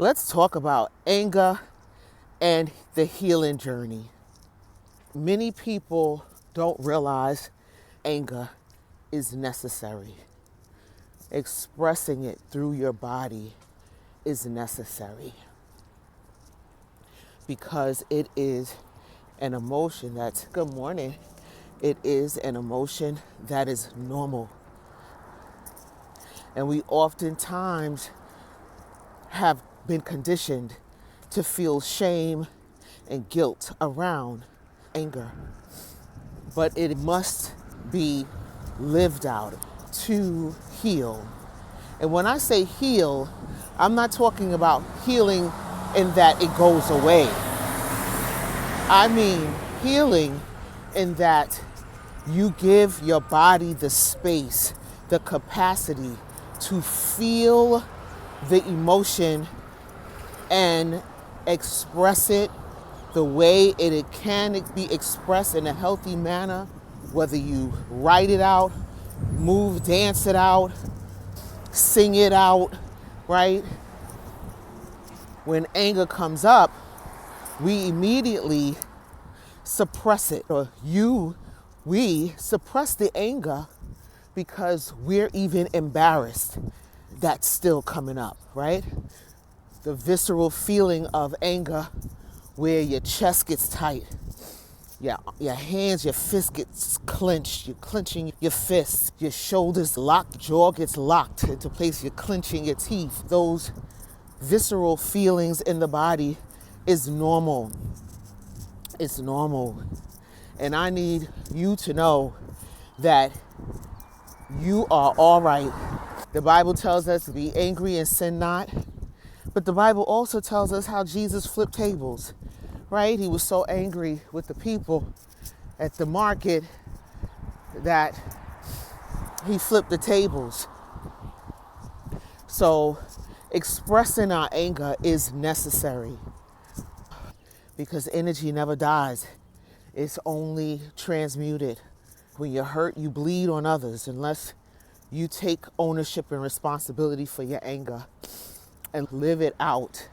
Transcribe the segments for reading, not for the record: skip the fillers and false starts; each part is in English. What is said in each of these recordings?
Let's talk about anger and the healing journey. Many people don't realize anger is necessary. Expressing it through your body is necessary because it is an emotion that's, good morning, it is an emotion that is normal. And we oftentimes have been conditioned to feel shame and guilt around anger. But it must be lived out to heal. And when I say heal, I'm not talking about healing in that it goes away. I mean healing in that you give your body the space, the capacity to feel the emotion and express it the way it can be expressed in a healthy manner, whether you write it out, move, dance it out, sing it out, right? When anger comes up, we immediately suppress it, or we suppress the anger because we're even embarrassed that's still coming up, right? The visceral feeling of anger where your chest gets tight, your hands, your fists gets clenched, you're clenching your fists, your shoulders locked, jaw gets locked into place, you're clenching your teeth. Those visceral feelings in the body is normal. It's normal. And I need you to know that you are all right. The Bible tells us to be angry and sin not. But the Bible also tells us how Jesus flipped tables, right? He was so angry with the people at the market that he flipped the tables. So expressing our anger is necessary because energy never dies. It's only transmuted. When you're hurt, you bleed on others unless you take ownership and responsibility for your anger and live it out.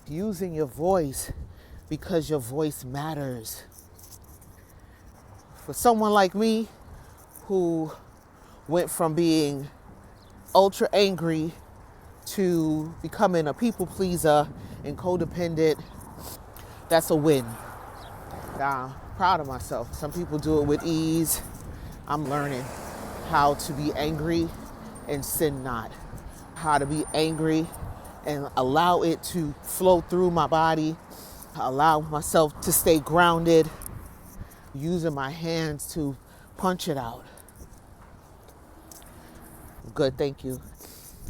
Using your voice because your voice matters. For someone like me who went from being ultra angry to becoming a people pleaser and codependent, that's a win. I'm proud of myself. Some people do it with ease. I'm learning how to be angry and sin not. How to be angry and allow it to flow through my body. Allow myself to stay grounded. Using my hands to punch it out. Good, thank you.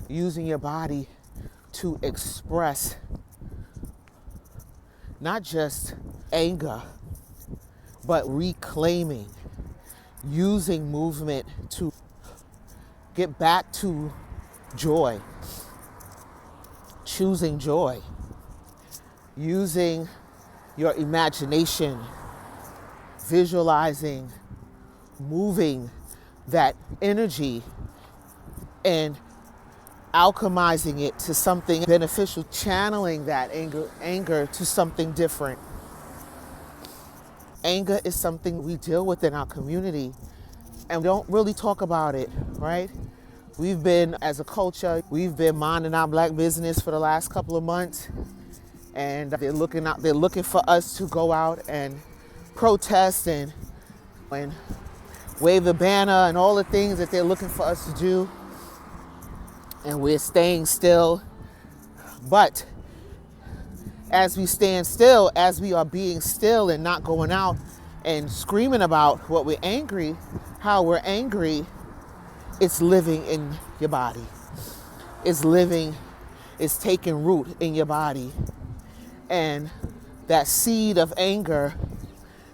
Using your body to express not just anger, but reclaiming, using movement to get back to joy, choosing joy, using your imagination, visualizing, moving that energy and alchemizing it to something beneficial, channeling that anger to something different. Anger is something we deal with in our community and we don't really talk about it, right? We've been, as a culture, we've been minding our black business for the last couple of months, and they're looking for us to go out and protest and wave the banner and all the things that they're looking for us to do. And we're staying still. But as we stand still, as we are being still and not going out and screaming about what we're angry, how we're angry, it's living in your body. It's taking root in your body. And that seed of anger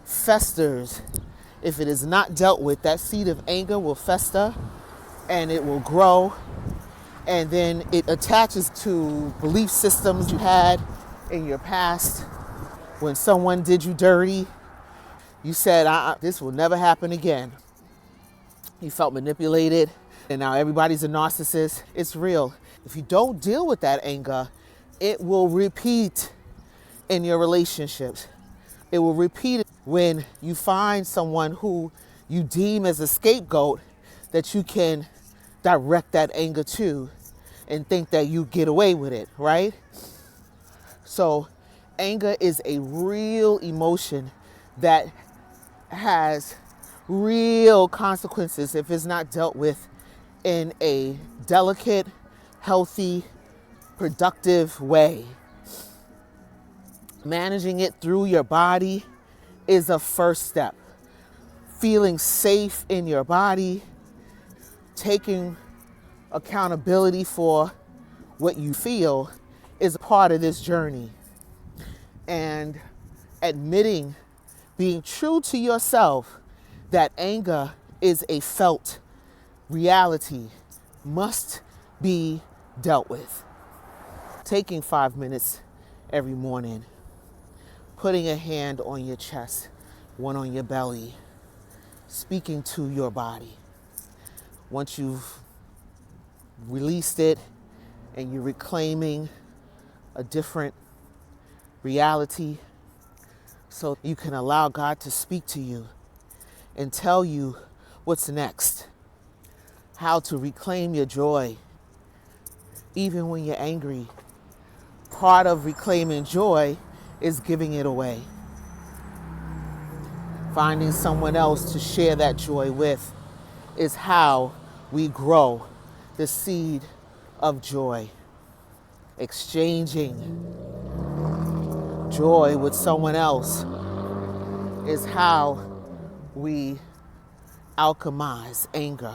festers. If it is not dealt with, that seed of anger will fester and it will grow. And then it attaches to belief systems you had in your past. When someone did you dirty, you said, this will never happen again. You felt manipulated, and now everybody's a narcissist. It's real. If you don't deal with that anger, It will repeat in your relationships. It will repeat when you find someone who you deem as a scapegoat that you can direct that anger to and think that you get away with it, right? So anger is a real emotion that has real consequences if it's not dealt with in a delicate, healthy, productive way. Managing it through your body is a first step. Feeling safe in your body, taking accountability for what you feel is a part of this journey. And admitting, being true to yourself that anger is a felt reality must be dealt with. Taking 5 minutes every morning, putting a hand on your chest, one on your belly, speaking to your body. Once you've released it and you're reclaiming a different reality, so you can allow God to speak to you and tell you what's next, how to reclaim your joy, even when you're angry. Part of reclaiming joy is giving it away. Finding someone else to share that joy with is how we grow the seed of joy. Exchanging joy with someone else is how we alchemize anger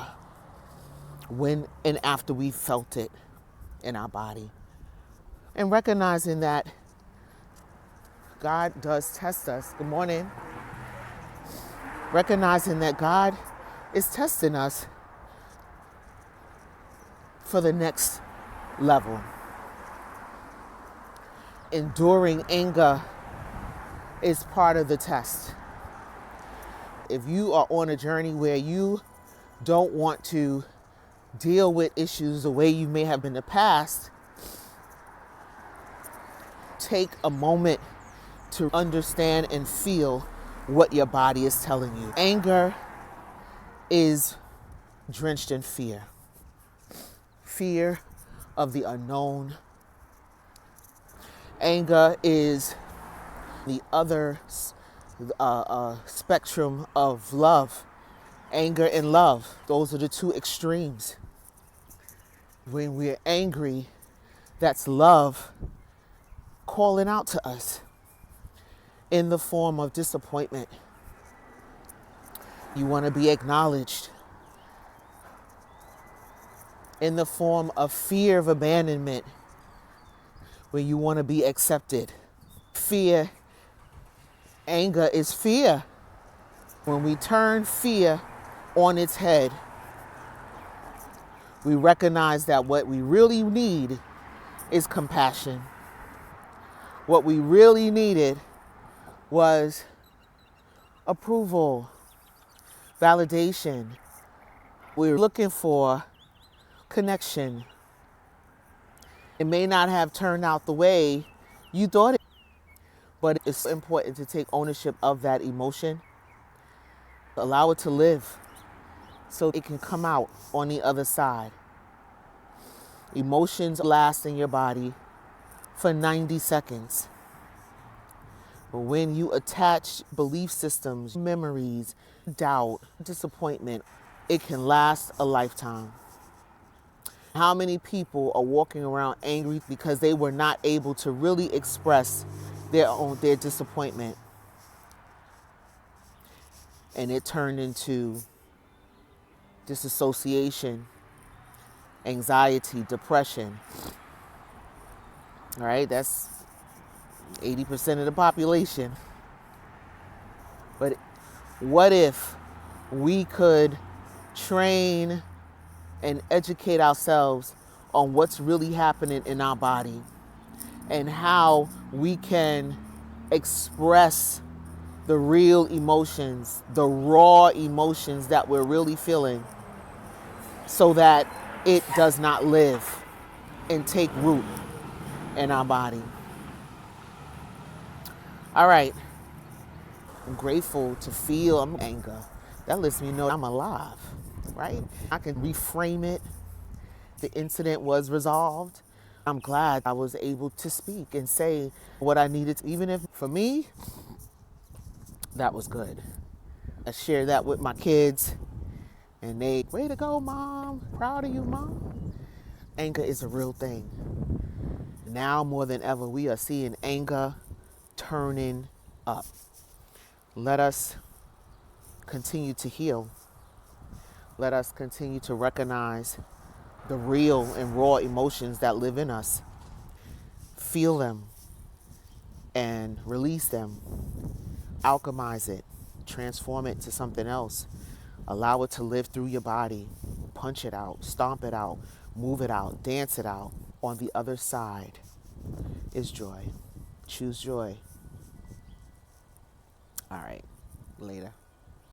when and after we felt it in our body. And recognizing that God does test us. Good morning. Recognizing that God is testing us for the next level. Enduring anger is part of the test. If you are on a journey where you don't want to deal with issues the way you may have in the past, take a moment to understand and feel what your body is telling you. Anger is drenched in fear. Fear of the unknown. Anger is the other spectrum of love. Anger and love, those are the two extremes. When we're angry, that's love calling out to us in the form of disappointment. You want to be acknowledged in the form of fear of abandonment, where you want to be accepted. Fear, anger is fear. When we turn fear on its head, we recognize that what we really need is compassion. What we really needed was approval, validation. We're looking for connection. It may not have turned out the way you thought it, but it's important to take ownership of that emotion. Allow it to live so it can come out on the other side. Emotions last in your body for 90 seconds. But when you attach belief systems, memories, doubt, disappointment, it can last a lifetime. How many people are walking around angry because they were not able to really express their disappointment? And it turned into disassociation, anxiety, depression. All right, that's 80% of the population. But what if we could train and educate ourselves on what's really happening in our body and how we can express the real emotions, the raw emotions that we're really feeling, so that it does not live and take root in our body. All right. I'm grateful to feel anger. That lets me know I'm alive, right? I can reframe it. The incident was resolved. I'm glad I was able to speak and say what I needed, even if for me, that was good. I share that with my kids and they, way to go, mom. Proud of you, mom. Anger is a real thing. Now more than ever, we are seeing anger turning up. Let us continue to heal. Let us continue to recognize the real and raw emotions that live in us. Feel them and release them. Alchemize it. Transform it to something else. Allow it to live through your body. Punch it out. Stomp it out. Move it out. Dance it out. On the other side is joy. Choose joy. All right. Later.